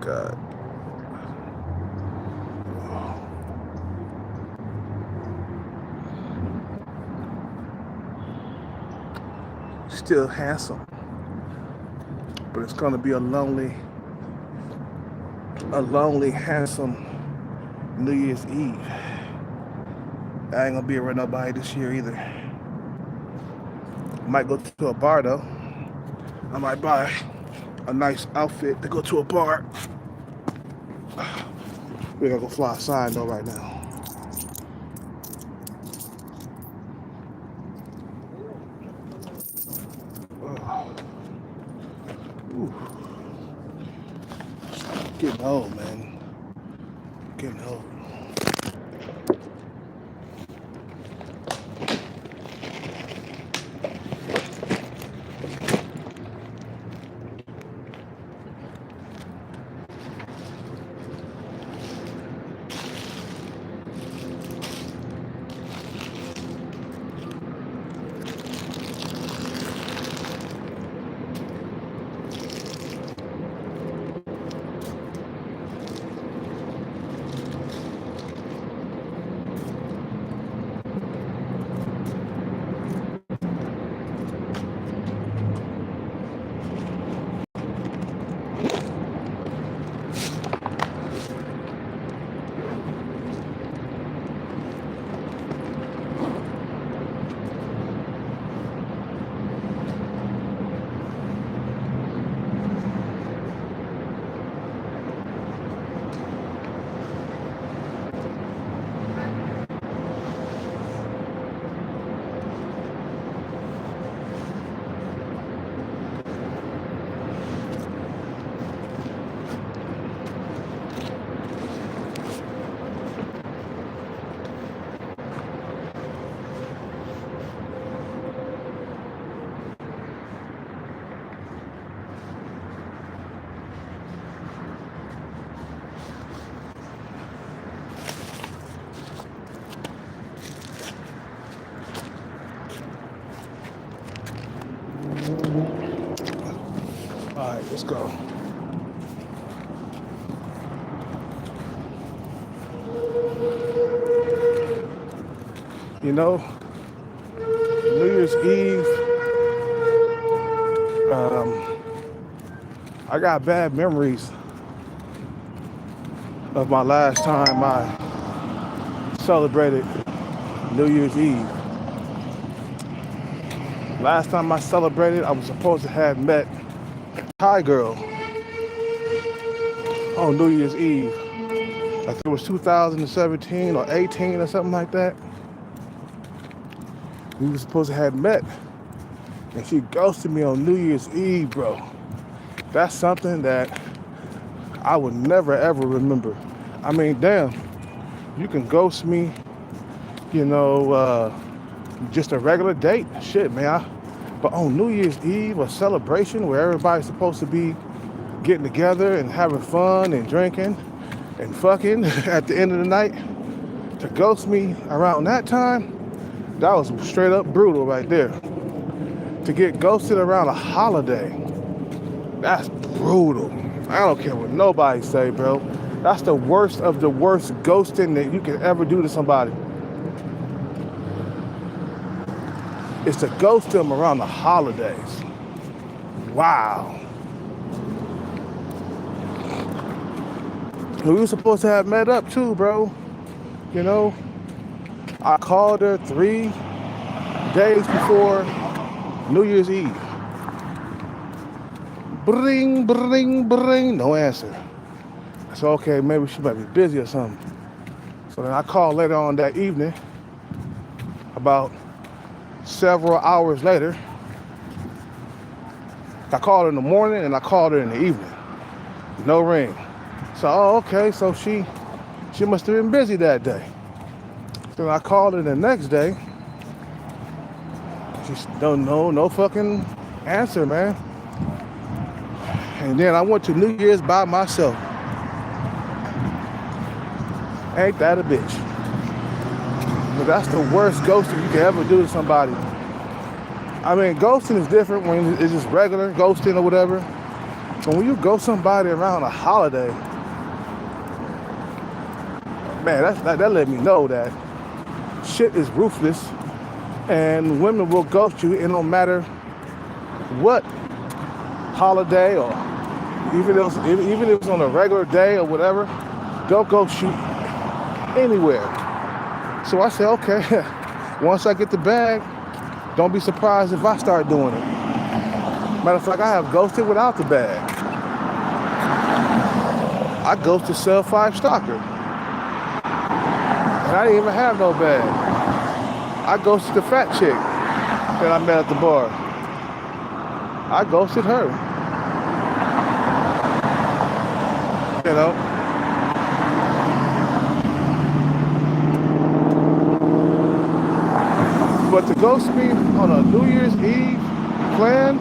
God. Still handsome, but it's gonna be a lonely, handsome New Year's Eve. I ain't gonna be around nobody this year either. Might go to a bar though. I might buy a nice outfit to go to a bar. We gotta go fly a sign though right now. Ooh, getting old, man. Getting old. All right, let's go. You know, New Year's Eve, I got bad memories of my last time I celebrated New Year's Eve. Last time I celebrated, I was supposed to have met Thai girl on New Year's Eve. I think it was 2017 or 18 or something like that. We were supposed to have met, and she ghosted me on New Year's Eve, bro. That's something that I would never ever remember. I mean, damn, you can ghost me, you know, just a regular date. Shit, man. But on New Year's Eve, a celebration where everybody's supposed to be getting together and having fun and drinking and fucking at the end of the night, to ghost me around that time, that was straight up brutal right there. To get ghosted around a holiday, that's brutal. I don't care what nobody say, bro. That's the worst of the worst ghosting that you can ever do to somebody. It's to ghost them around the holidays. Wow. We were supposed to have met up too, bro. You know, I called her 3 days before New Year's Eve. Bring, bring, bring. No answer. I said, okay, maybe she might be busy or something. So then I called later on that evening, about several hours later. I called her in the morning and I called her in the evening. No ring. So, oh, okay, so she must have been busy that day. So I called her the next day. She don't know, no fucking answer, man. And then I went to New Year's by myself. Ain't that a bitch? But that's the worst ghosting you can ever do to somebody. I mean, ghosting is different when it's just regular ghosting or whatever. So when you go somebody around a holiday, man, that let me know that shit is ruthless, and women will ghost you. It don't matter what holiday, or even if it's on a regular day or whatever, they'll ghost you anywhere. So I said, okay, once I get the bag, don't be surprised if I start doing it. Matter of fact, I have ghosted without the bag. I ghosted Sell 5 Stalker, and I didn't even have no bag. I ghosted the fat chick that I met at the bar. I ghosted her. You know? But to ghost me on a New Year's Eve plan,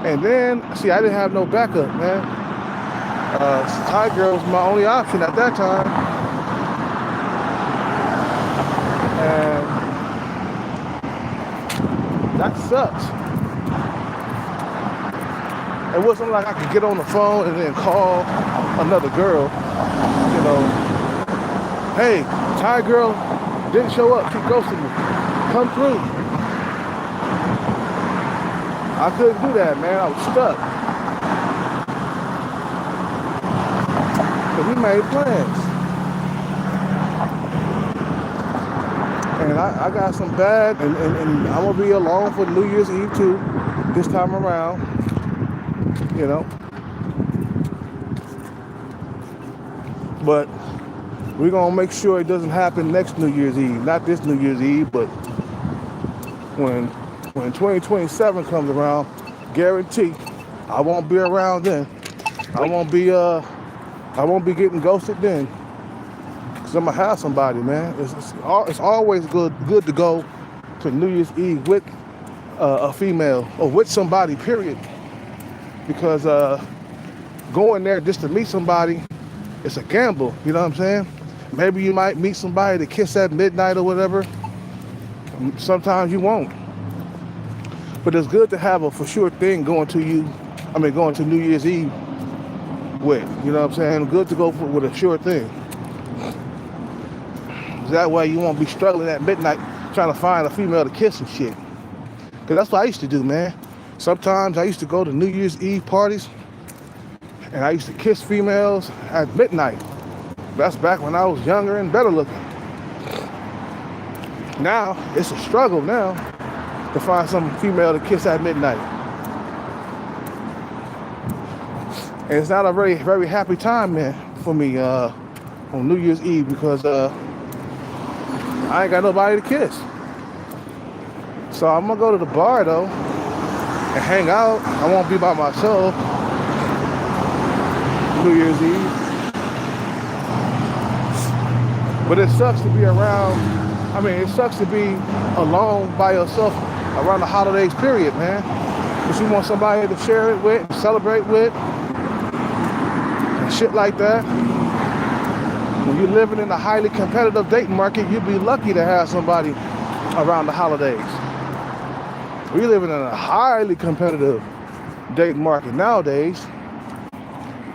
and then, see, I didn't have no backup, man. Thai girl was my only option at that time. And that sucks. It wasn't like I could get on the phone and then call another girl, you know, hey, Thai girl didn't show up, keep ghosting me, come through. I couldn't do that, man, I was stuck. So we made plans. And I got some bad, and I'm gonna be alone for New Year's Eve too, this time around, you know. But we're gonna make sure it doesn't happen next New Year's Eve. Not this New Year's Eve, but when 2027 comes around, guarantee I won't be around then. I won't be getting ghosted then. Cause I'm gonna have somebody, man. It's always good to go to New Year's Eve with a female or with somebody, period. Because going there just to meet somebody, it's a gamble, you know what I'm saying? Maybe you might meet somebody to kiss at midnight or whatever. Sometimes you won't. But it's good to have a for sure thing going to New Year's Eve with, you know what I'm saying? Good to go with a sure thing. That way you won't be struggling at midnight trying to find a female to kiss and shit. Cause that's what I used to do, man. Sometimes I used to go to New Year's Eve parties and I used to kiss females at midnight. That's back when I was younger and better looking. Now, it's a struggle now to find some female to kiss at midnight. And it's not a very, very happy time, man, for me on New Year's Eve because I ain't got nobody to kiss. So I'm gonna go to the bar though and hang out. I won't be by myself New Year's Eve. But it sucks to be around, it sucks to be alone by yourself around the holidays, period, man. Because you want somebody to share it with and celebrate with and shit like that. When you're living in a highly competitive dating market, you'd be lucky to have somebody around the holidays. We're living in a highly competitive dating market nowadays.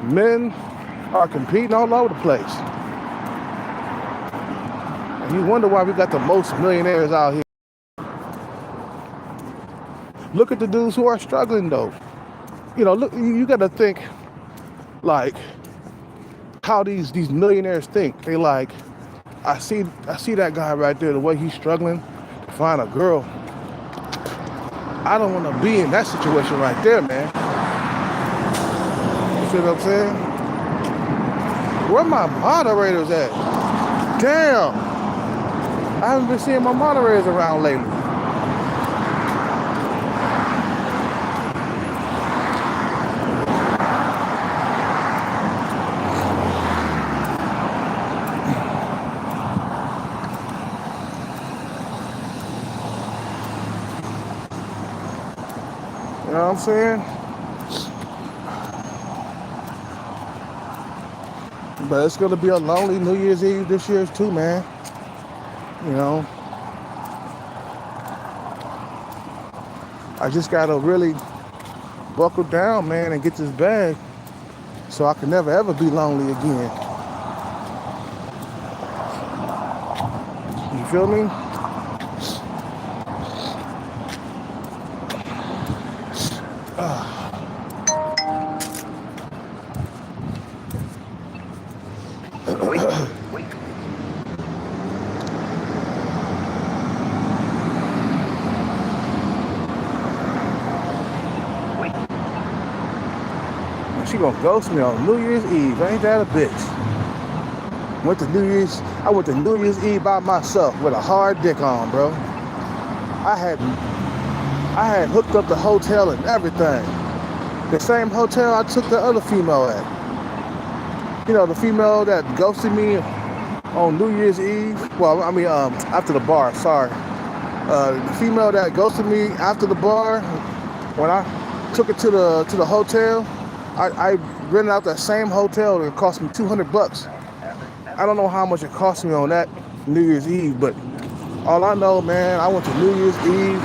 Men are competing all over the place. And you wonder why we got the most millionaires out here. Look at the dudes who are struggling though. You know, look, you gotta think like how these millionaires think. They like, I see that guy right there, the way he's struggling to find a girl. I don't want to be in that situation right there, man. You see what I'm saying? Where my moderators at? Damn. I haven't been seeing my moderators around lately. You know what I'm saying? But it's gonna be a lonely New Year's Eve this year too, man. You know, I just gotta really buckle down, man, and get this bag so I can never ever be lonely again. You feel me? She gonna ghost me on New Year's Eve. Ain't that a bitch? I went to New Year's Eve by myself with a hard dick on, bro. I had hooked up the hotel and everything. The same hotel I took the other female at. You know, the female that ghosted me on New Year's Eve. Well, I mean, after the bar, sorry. The female that ghosted me after the bar, when I took it to the hotel, I rented out that same hotel and it cost me $200. I don't know how much it cost me on that New Year's Eve, but all I know, man, I went to New Year's Eve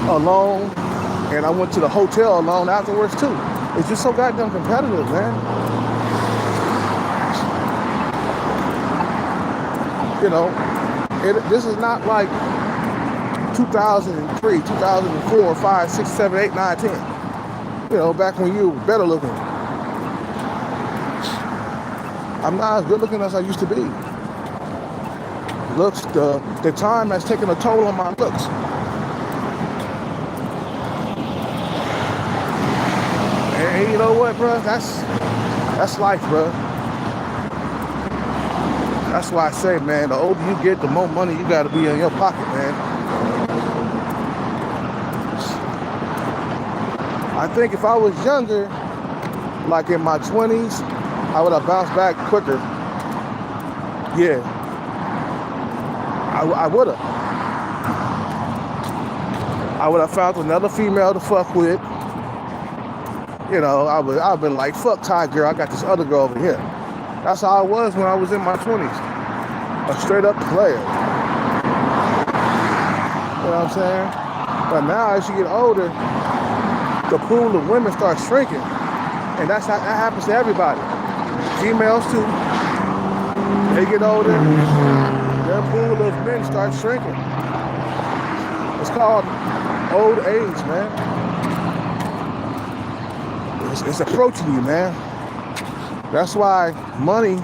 alone, and I went to the hotel alone afterwards too. It's just so goddamn competitive, man. You know, this is not like 2003, 2004, 5, 6, 7, 8, 9, 10. You know, back when you were better looking. I'm not as good looking as I used to be. Looks, the time has taken a toll on my looks. And you know what, bro? That's life, bro. That's why I say, man, the older you get, the more money you gotta be in your pocket, man. I think if I was younger, like in my 20s, I would have bounced back quicker. Yeah, I would have. I would have found another female to fuck with. You know, I've been like, fuck Ty girl, I got this other girl over here. That's how I was when I was in my 20s. A straight up player. You know what I'm saying? But now as you get older, the pool of women starts shrinking. And that happens to everybody. Females too. They get older, their pool of men starts shrinking. It's called old age, man. It's approaching you, man. That's why money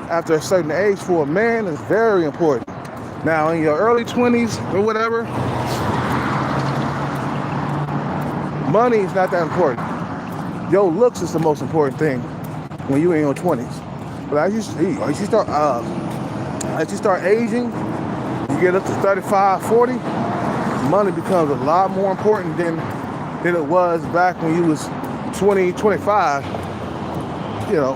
after a certain age for a man is very important. Now in your early 20s or whatever, money is not that important. Your looks is the most important thing when you're in your 20s. But as you start aging, you get up to 35, 40, money becomes a lot more important than it was back when you was 20, 25. You know,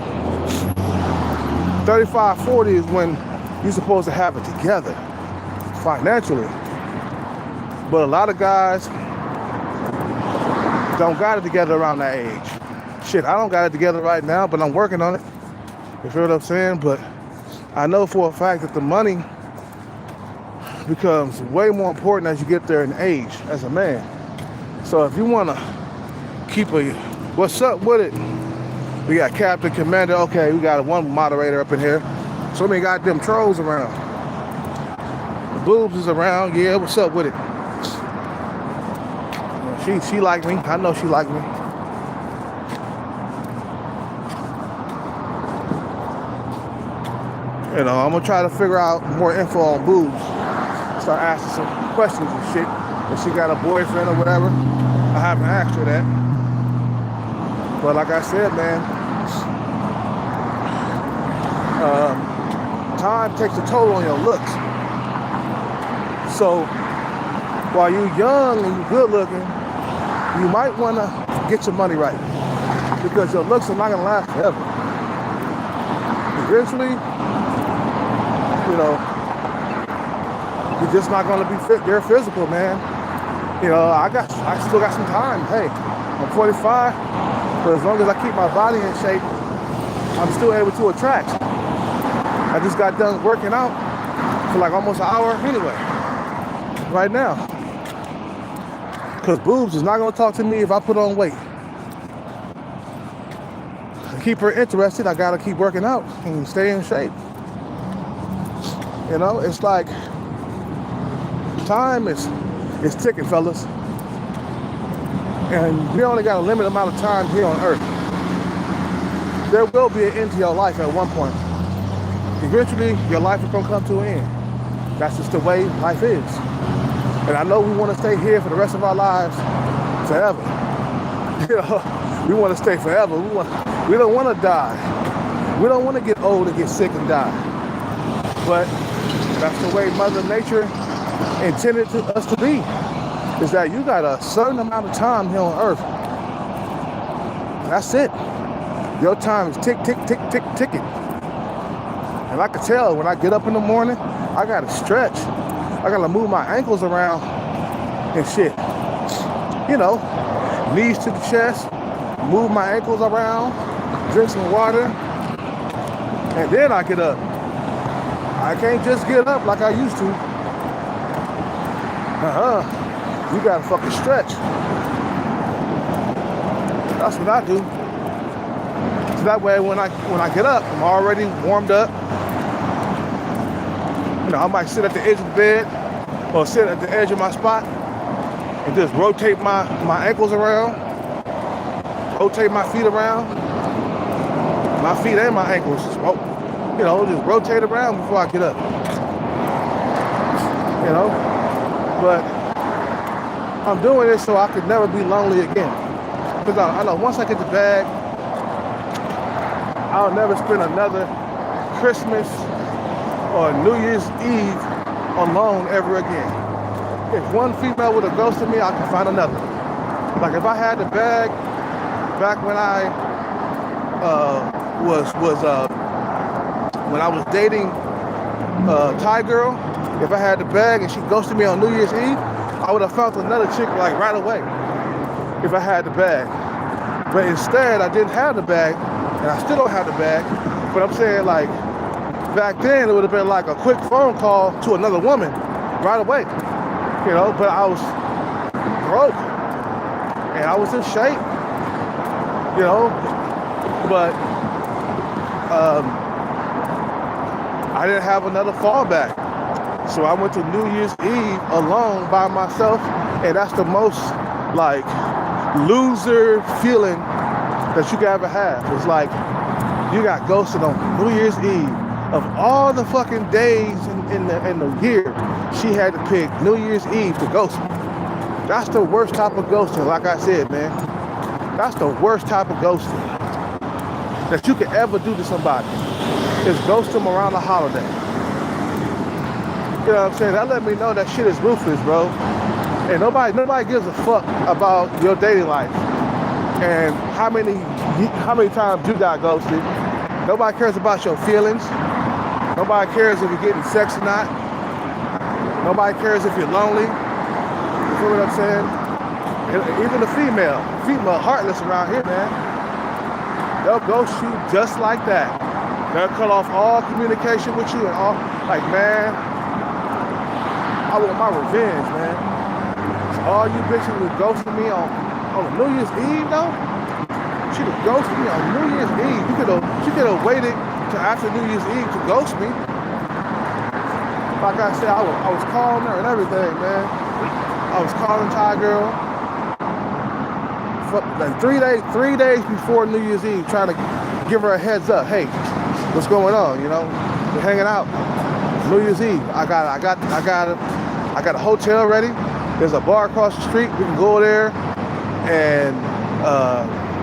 35, 40 is when you're supposed to have it together financially. But a lot of guys don't got it together around that age. Shit, I don't got it together right now, but I'm working on it. You feel what I'm saying? But I know for a fact that the money becomes way more important as you get there in age as a man. So if you want to keep what's up with it? We got Captain, Commander. Okay, we got one moderator up in here. So many goddamn trolls around. The boobs is around. Yeah, what's up with it? She like me. I know she like me. You know, I'm gonna try to figure out more info on boobs. Start asking some questions and shit. If she got a boyfriend or whatever. I haven't asked her that. But like I said, man, time takes a toll on your looks. So while you're young and you're good looking, you might want to get your money right, because your looks are not going to last forever. Eventually, you know, you're just not going to be fit. They're physical, man. You know, I still got some time. Hey, I'm 45, but as long as I keep my body in shape, I'm still able to attract. I just got done working out for like almost an hour anyway, right now. Because boobs is not going to talk to me if I put on weight. To keep her interested, I got to keep working out and stay in shape. You know, it's like time is ticking, fellas. And we only got a limited amount of time here on earth. There will be an end to your life at one point. Eventually, your life is going to come to an end. That's just the way life is. And I know we want to stay here for the rest of our lives forever. You know, we want to stay forever. We don't want to die. We don't want to get old and get sick and die. But that's the way Mother Nature intended us to be. Is that you got a certain amount of time here on earth. That's it. Your time is tick, tick, tick, tick, ticking. And I can tell when I get up in the morning, I gotta stretch. I gotta move my ankles around and shit. You know, knees to the chest, move my ankles around, drink some water, and then I get up. I can't just get up like I used to. You gotta fucking stretch. That's what I do. So that way when I get up, I'm already warmed up. You know, I might sit at the edge of the bed or sit at the edge of my spot and just rotate my ankles around, rotate my feet around, my feet and my ankles, you know, just rotate around before I get up. You know, but I'm doing this so I could never be lonely again. Because I know once I get the bag, I'll never spend another Christmas or New Year's Eve alone ever again. If one female would have ghosted me, I could find another. Like if I had the bag back when I when I was dating Thai girl, if I had the bag and she ghosted me on New Year's Eve, I would have found another chick like right away if I had the bag. But instead, I didn't have the bag, and I still don't have the bag. But I'm saying, like, back then, it would have been like a quick phone call to another woman right away. You know, but I was broke, and I was in shape, you know, but I didn't have another fallback. So I went to New Year's Eve alone by myself, and that's the most, like, loser feeling that you can ever have. It's like you got ghosted on New Year's Eve. Of all the fucking days in the year, she had to pick New Year's Eve to ghost me. That's the worst type of ghosting, like I said, man. That's the worst type of ghosting that you could ever do to somebody, is ghost them around the holiday. You know what I'm saying? That let me know that shit is ruthless, bro. And nobody gives a fuck about your dating life and how many times you got ghosted. Nobody cares about your feelings. Nobody cares if you're getting sex or not. Nobody cares if you're lonely. You feel what I'm saying? And even the female heartless around here, man. They'll ghost you just like that. They'll cut off all communication with you and all, like, man, I want my revenge, man. All you bitches who ghosted me on New Year's Eve, though? She would ghost me on New Year's Eve. She could have waited till after New Year's Eve to ghost me. Like I said, I was calling her and everything, man. I was calling Thai girl. Like 3 days before New Year's Eve, trying to give her a heads up. Hey, what's going on? You know, we're hanging out. New Year's Eve. I got a hotel ready. There's a bar across the street. We can go there and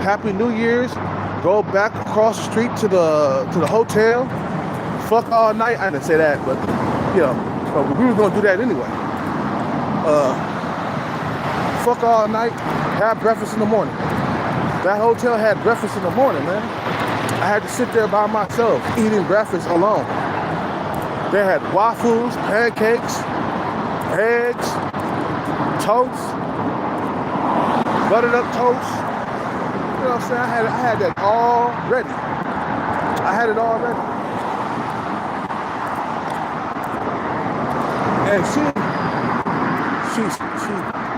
Happy New Year's. Go back across the street to the hotel. Fuck all night. I didn't say that, but you know, but we were gonna do that anyway. Fuck all night. Have breakfast in the morning. That hotel had breakfast in the morning, man. I had to sit there by myself eating breakfast alone. They had waffles, pancakes, eggs, toast, buttered up toast. You know what I'm saying? I had that all ready. I had it all ready. And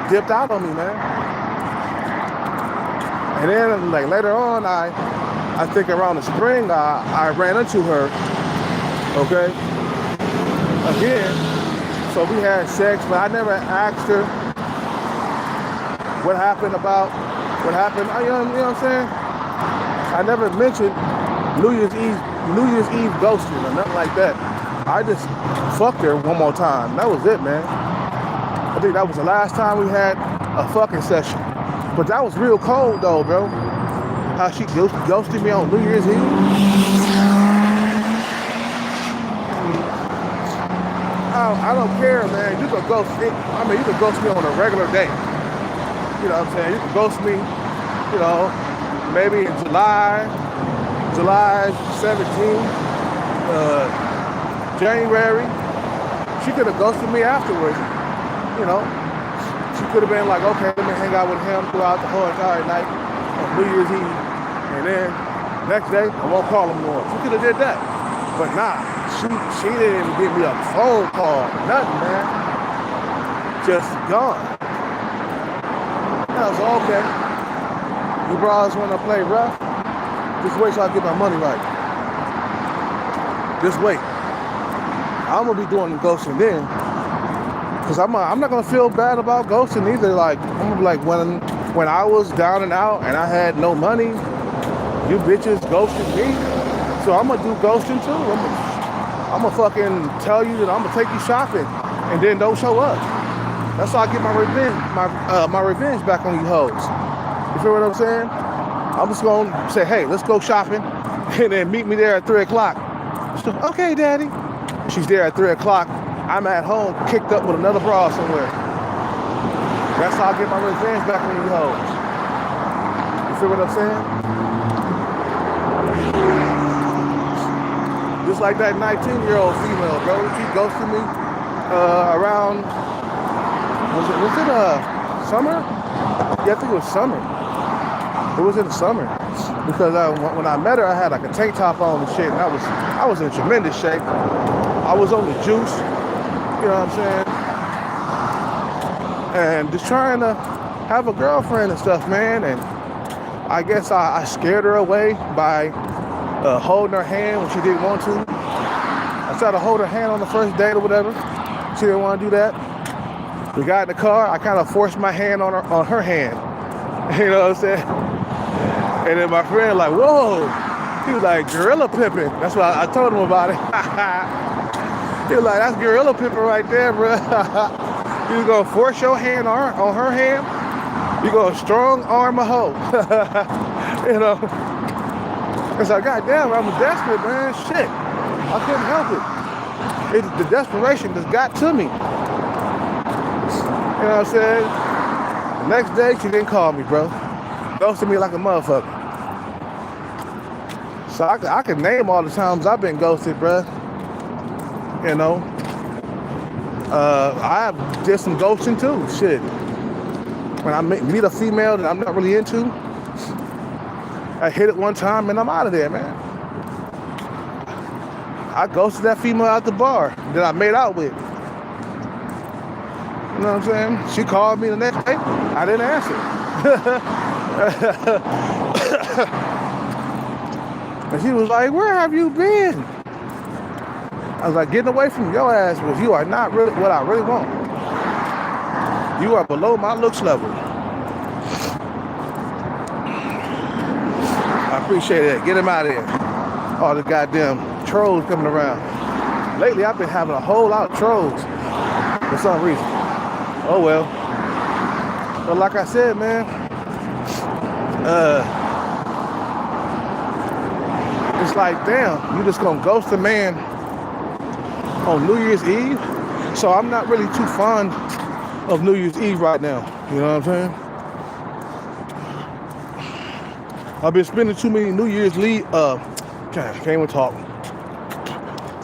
dipped out on me, man. And then like later on, I think around the spring, I ran into her, okay, again. So we had sex, but I never asked her what happened. You know what I'm saying? I never mentioned New Year's Eve ghosting or nothing like that. I just fucked her one more time. That was it, man. I think that was the last time we had a fucking session. But that was real cold though, bro. How she ghosted me on New Year's Eve. I don't care, man. You can ghost me. I mean, you can ghost me on a regular day. You know what I'm saying? You can ghost me, you know, maybe in July 17th, January. She could have ghosted me afterwards, you know. She could have been like, okay, let me hang out with him throughout the whole entire night on New Year's Eve. And then next day, I won't call him more. She could have did that. But nah, she didn't even give me a phone call, nothing, man. Just gone. I was okay. You bras want to play rough? Just wait till I get my money right. Just wait. I'm gonna be doing the ghosting then, cause I'm not gonna feel bad about ghosting either. Like I'm gonna be like when I was down and out and I had no money, you bitches ghosted me. So I'm gonna do ghosting too. I'm gonna fucking tell you that I'm gonna take you shopping and then don't show up. That's how I get my revenge back on you hoes. You feel what I'm saying? I'm just gonna say, hey, let's go shopping, and then meet me there at 3 o'clock. So, okay, daddy. She's there at 3 o'clock. I'm at home, kicked up with another bra somewhere. That's how I get my revenge back on you hoes. You feel what I'm saying? Just like that 19-year-old female, bro. She ghosted me around, was it summer? Yeah, I think it was summer. It was in the summer. Because when I met her, I had like a tank top on and shit, and I was in tremendous shape. I was on the juice, you know what I'm saying? And just trying to have a girlfriend and stuff, man. And I guess I scared her away by holding her hand when she didn't want to. I tried to hold her hand on the first date or whatever. She didn't want to do that. We got in the car. I kind of forced my hand on her hand. You know what I'm saying? And then my friend like, whoa. He was like, gorilla pimping. That's what I told him about it. He was like, that's gorilla pimping right there, bro. You gonna force your hand on her hand? You gonna strong arm a hoe. You know? It's like, goddamn, I'm desperate, man. Shit. I couldn't help it. The desperation just got to me. You know what I'm saying? The next day, she didn't call me, bro. Ghosted me like a motherfucker. So I can name all the times I've been ghosted, bro. You know? I did some ghosting too, shit. When I meet a female that I'm not really into, I hit it one time and I'm out of there, man. I ghosted that female at the bar that I made out with. You know what I'm saying? She called me the next day. I didn't answer. And she was like, where have you been? I was like, getting away from your ass, because you are not really what I really want. You are below my looks level. I appreciate that. Get him out of here. All the goddamn trolls coming around. Lately, I've been having a whole lot of trolls for some reason. Oh well. But like I said, man, it's like, damn, you just gonna ghost a man on New Year's Eve? So I'm not really too fond of New Year's Eve right now. You know what I'm saying? I've been spending too many New Year's Eve, can't even talk.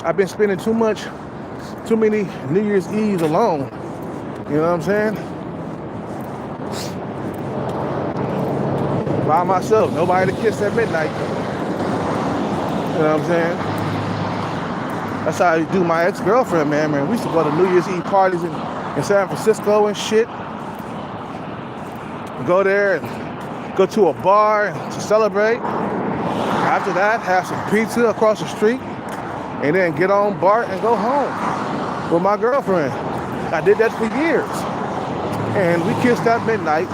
I've been spending too many New Year's Eves alone. You know what I'm saying? By myself, nobody to kiss at midnight. You know what I'm saying? That's how I do my ex-girlfriend, man. We used to go to New Year's Eve parties in San Francisco and shit. go there and go to a bar to celebrate. After that, have some pizza across the street, and then get on BART and go home with my girlfriend. I did that for years. And we kissed at midnight,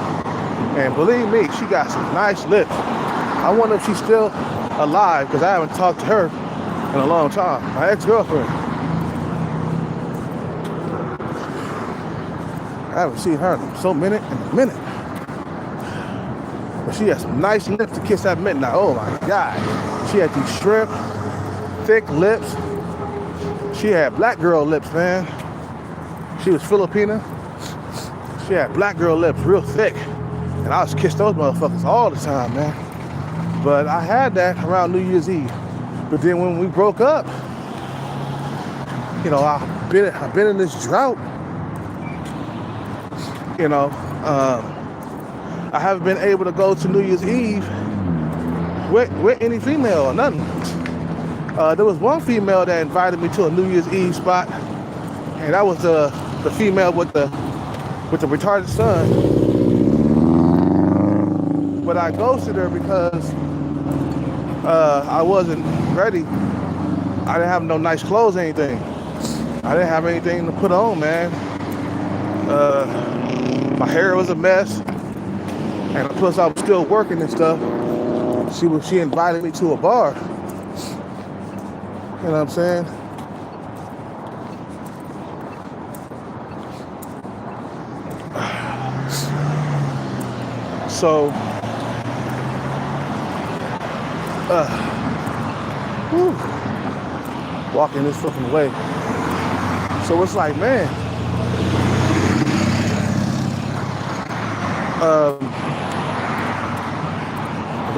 and believe me, she got some nice lips. I wonder if she's still alive, because I haven't talked to her in a long time. My ex-girlfriend. I haven't seen her in a minute. But she had some nice lips to kiss at midnight. Oh my God. She had these shrimp, thick lips. She had black girl lips, man. She was Filipina. She had black girl lips, real thick. And I was kissed those motherfuckers all the time, man. But I had that around New Year's Eve. But then when we broke up, you know, I've been in this drought. You know, I haven't been able to go to New Year's Eve with any female or nothing. There was one female that invited me to a New Year's Eve spot, and that was the female with the retarded son. But I ghosted her because I wasn't ready. I didn't have no nice clothes or anything. I didn't have anything to put on, man. My hair was a mess, and plus I was still working and stuff. She invited me to a bar. You know what I'm saying? So, walking this fucking way. So it's like, man, the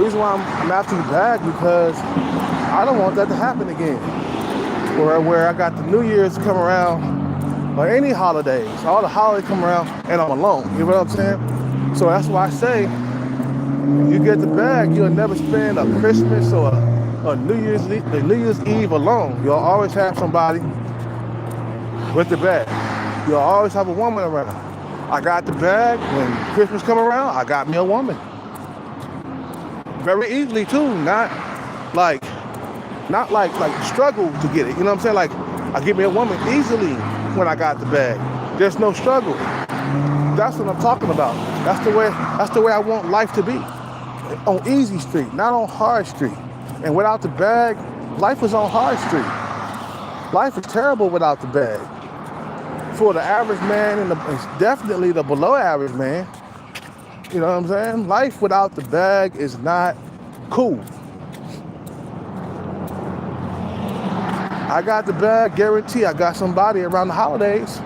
reason why I'm after the bag, because I don't want that to happen again. Where I got the New Year's come around, or any holidays, all the holidays come around, and I'm alone. You know what I'm saying? So that's why I say, you get the bag, you'll never spend a Christmas or a New Year's Eve alone. You'll always have somebody with the bag. You'll always have a woman around. I got the bag. When Christmas come around, I got me a woman. Very easily too, not like struggle to get it. You know what I'm saying? Like, I get me a woman easily when I got the bag. There's no struggle. That's what I'm talking about. That's the way I want life to be. On easy street, not on hard street. And without the bag, life is on hard street. Life is terrible without the bag. For the average man and definitely the below average man, you know what I'm saying? Life without the bag is not cool. I got the bag, guarantee I got somebody around the holidays.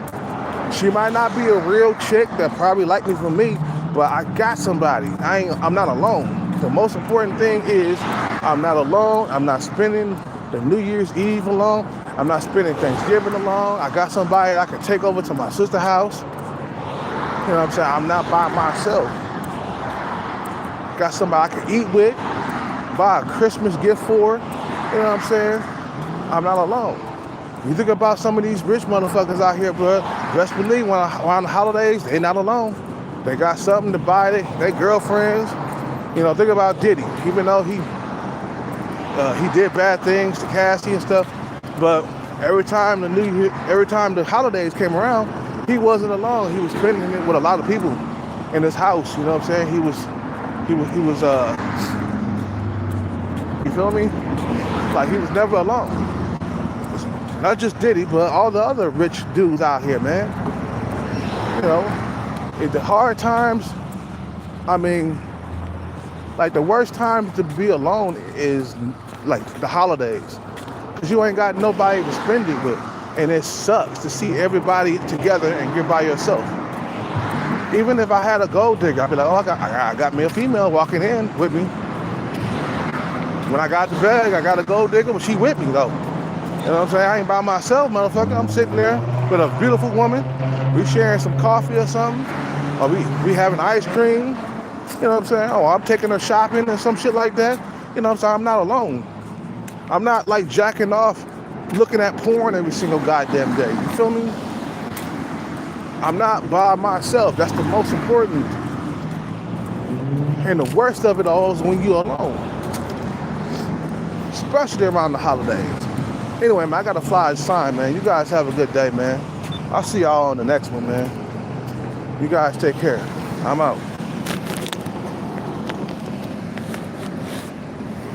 She might not be a real chick that probably like me for me, but I got somebody. I'm not alone. The most important thing is I'm not alone. I'm not spending the New Year's Eve alone. I'm not spending Thanksgiving alone. I got somebody I can take over to my sister's house. You know what I'm saying? I'm not by myself. Got somebody I can eat with, buy a Christmas gift for. You know what I'm saying? I'm not alone. You think about some of these rich motherfuckers out here, bro. Best believe when around the holidays, they not alone. They got something to buy their girlfriends. You know, think about Diddy. Even though he did bad things to Cassie and stuff, but every time the holidays came around, he wasn't alone. He was spending it with a lot of people in his house. You know what I'm saying? He was you feel me? Like, he was never alone. Not just Diddy, but all the other rich dudes out here, man. You know, in the hard times, I mean, like, the worst time to be alone is like the holidays, because you ain't got nobody to spend it with, and it sucks to see everybody together and you're by yourself. Even if I had a gold digger, I'd be like, oh, I got me a female walking in with me. When I got the bag, I got a gold digger, but she with me though. You know what I'm saying? I ain't by myself, motherfucker. I'm sitting there with a beautiful woman. We sharing some coffee or something, or we having ice cream. You know what I'm saying? Oh, I'm taking her shopping and some shit like that. You know what I'm saying? I'm not alone. I'm not like jacking off, looking at porn every single goddamn day. You feel me? I'm not by myself. That's the most important. And the worst of it all is when you're alone, especially around the holidays. Anyway, man, I got to fly a sign, man. You guys have a good day, man. I'll see y'all on the next one, man. You guys take care. I'm out.